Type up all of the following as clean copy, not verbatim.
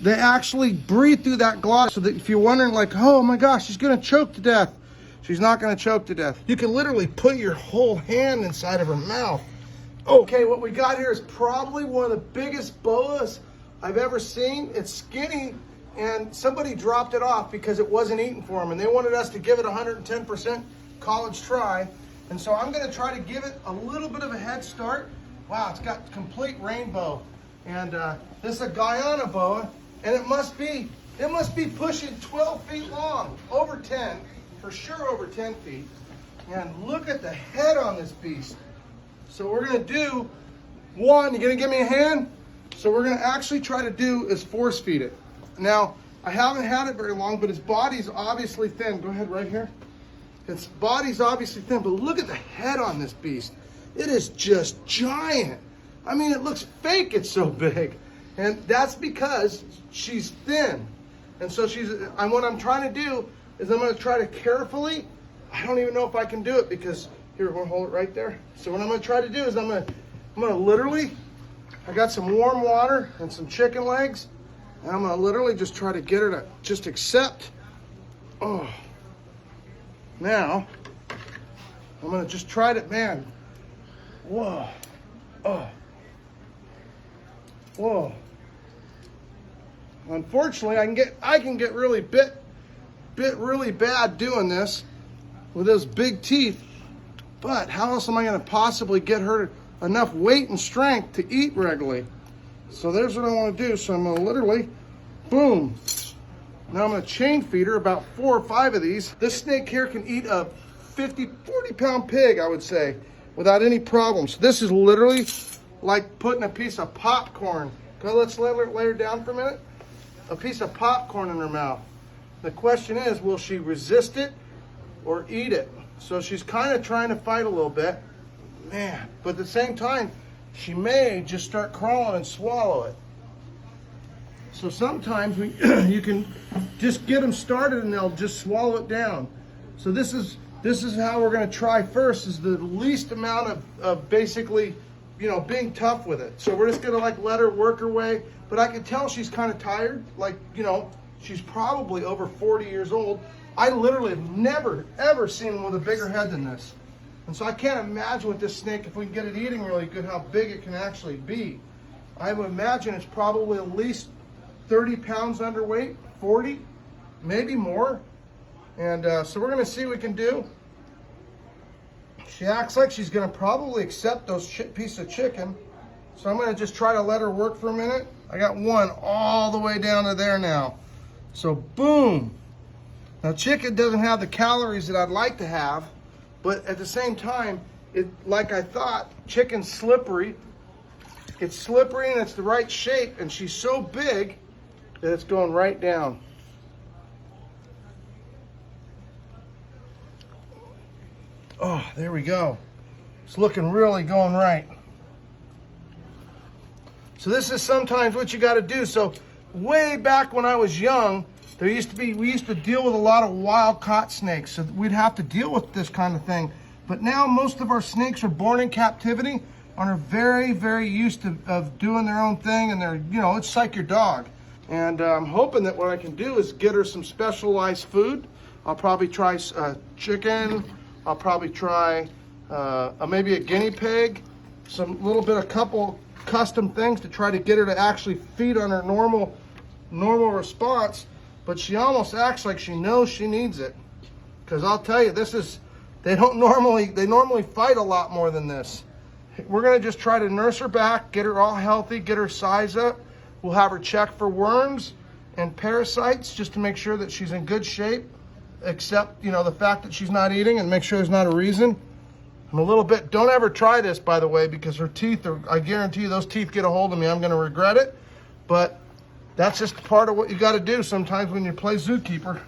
they actually breathe through that glottis, so that if you're wondering like, oh my gosh, she's gonna choke to death, she's not gonna choke to death. You can literally put your whole hand inside of her mouth. Okay, what we got here is probably one of the biggest boas I've ever seen. It's skinny, and somebody dropped it off because it wasn't eating for them, and they wanted us to give it 110% college try. And so I'm gonna try to give it a little bit of a head start. Wow, it's got complete rainbow. And this is a Guyana boa, and it must be pushing 12 feet long, over 10, for sure over 10 feet. And look at the head on this beast. So we're gonna do one, you gonna give me a hand? So we're gonna actually try to do is force feed it. Now, I haven't had it very long, but its body's obviously thin. Go ahead right here. Its body's obviously thin, but look at the head on this beast. It is just giant. I mean, it looks fake, it's so big. And that's because she's thin. And so and what I'm trying to do is I'm gonna try to carefully, I don't even know if I can do it because, here, we're gonna hold it right there. So what I'm gonna try to do is I'm gonna literally, I got some warm water and some chicken legs, and I'm gonna literally just try to get her to just accept. Oh. Now, I'm gonna just try to, man. Whoa. Oh. Whoa. Unfortunately, I can get really bit really bad doing this with those big teeth. But how else am I going to possibly get her enough weight and strength to eat regularly? So there's what I want to do. So I'm going to literally, boom. Now I'm going to chain feed her about 4 or 5 of these. This snake here can eat a 40 pound pig, I would say, without any problems. So this is literally like putting a piece of popcorn. Let's lay her down for a minute. A piece of popcorn in her mouth. The question is, will she resist it or eat it? So she's kind of trying to fight a little bit. Man, but at the same time, she may just start crawling and swallow it. So sometimes you can just get them started and they'll just swallow it down. So this is how we're going to try first, is the least amount of basically, you know, being tough with it. So we're just gonna like let her work her way, but I can tell she's kind of tired. Like, you know, she's probably over 40 years old. I literally have never, ever seen one with a bigger head than this. And so I can't imagine with this snake, if we can get it eating really good, how big it can actually be. I would imagine it's probably at least 30 pounds underweight, 40, maybe more. And so we're gonna see what we can do. She acts like she's gonna probably accept those piece of chicken. So I'm gonna just try to let her work for a minute. I got one all the way down to there now. So boom. Now chicken doesn't have the calories that I'd like to have, but at the same time, like I thought, chicken's slippery. It's slippery and it's the right shape, and she's so big that it's going right down. Oh, there we go. It's looking really going right. So this is sometimes what you got to do. So way back when I was young, we used to deal with a lot of wild caught snakes. So we'd have to deal with this kind of thing. But now most of our snakes are born in captivity and are very, very used to doing their own thing. And they're, you know, it's like your dog. And I'm hoping that what I can do is get her some specialized food. I'll probably try chicken. I'll probably try maybe a guinea pig, couple custom things to try to get her to actually feed on her normal response. But she almost acts like she knows she needs it. Because I'll tell you, they normally fight a lot more than this. We're gonna just try to nurse her back, get her all healthy, get her size up. We'll have her check for worms and parasites just to make sure that she's in good shape. Except, you know, the fact that she's not eating, and make sure there's not a reason. I'm a little bit, don't ever try this, by the way, because her teeth I guarantee you, those teeth get a hold of me, I'm gonna regret it. But that's just part of what you gotta do sometimes when you play zookeeper.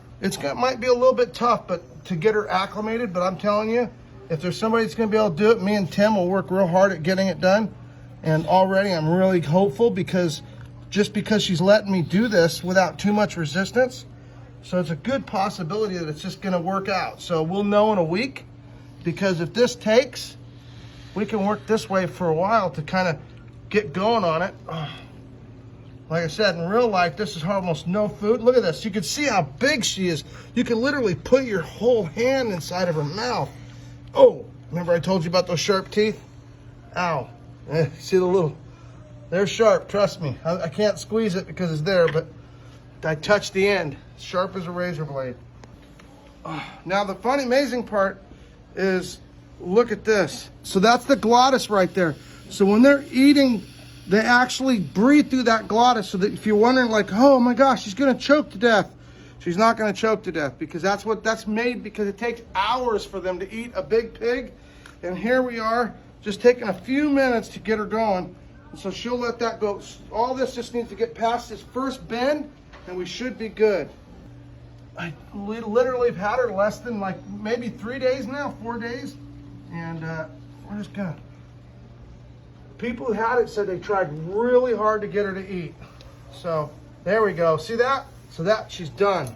Might be a little bit tough, but to get her acclimated, but I'm telling you, if there's somebody that's gonna be able to do it, me and Tim will work real hard at getting it done. And already I'm really hopeful because she's letting me do this without too much resistance. So it's a good possibility that it's just gonna work out. So we'll know in a week, because if this takes, we can work this way for a while to kind of get going on it. Oh, Like I said, in real life, this is almost no food. Look at this. You can see how big she is. You can literally put your whole hand inside of her mouth. Oh, remember I told you about those sharp teeth? Ow. See the little, they're sharp, trust me. I can't squeeze it because it's there, but I touched the end. Sharp as a razor blade. Now the funny, amazing part is, look at this. So that's the glottis right there. So when they're eating, they actually breathe through that glottis, so that if you're wondering like, oh my gosh, she's gonna choke to death. She's not gonna choke to death, because that's made because it takes hours for them to eat a big pig. And here we are, just taking a few minutes to get her going. And so she'll let that go. All this just needs to get past this first bend, and we should be good. I literally have had her less than like maybe 3 days now, 4 days. And we're just gonna, people who had it said they tried really hard to get her to eat. So there we go, see that? So that, she's done.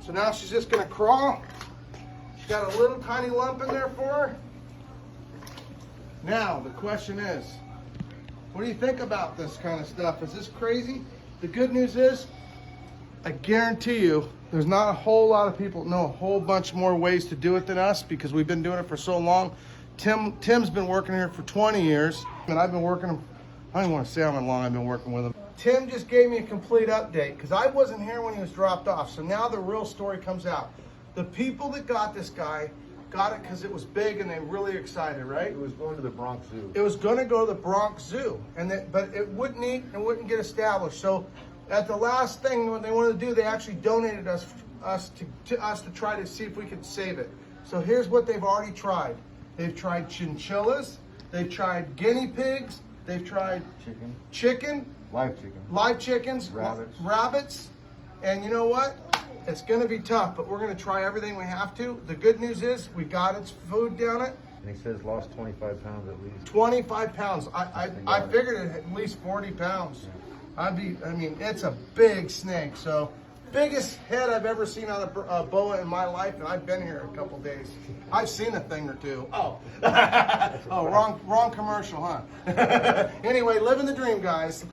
So now she's just gonna crawl. She's got a little tiny lump in there for her. Now the question is, what do you think about this kind of stuff? Is this crazy? The good news is, I guarantee you, there's not a whole lot of people know a whole bunch more ways to do it than us, because we've been doing it for so long. Tim's been working here for 20 years, and I've been working, I don't even want to say how long I've been working with him. Tim just gave me a complete update, because I wasn't here when he was dropped off. So now the real story comes out. The people that got this guy got it because it was big and they were really excited, right? It was going to the Bronx Zoo. It was going to go to the Bronx Zoo, but it wouldn't eat and wouldn't get established. So at the last thing, what they wanted to do, they actually donated us to try to see if we could save it. So here's what they've already tried. They've tried chinchillas, they've tried guinea pigs, they've tried chicken, live chickens, rabbits, and you know what? It's going to be tough, but we're going to try everything we have to. The good news is we got its food down it. And he says lost 25 pounds at least. 25 pounds. I figured it at least 40 pounds. I mean, it's a big snake. So biggest head I've ever seen on a boa in my life, and I've been here a couple days. I've seen a thing or two. Oh, oh, wrong commercial, huh? Anyway, living the dream, guys.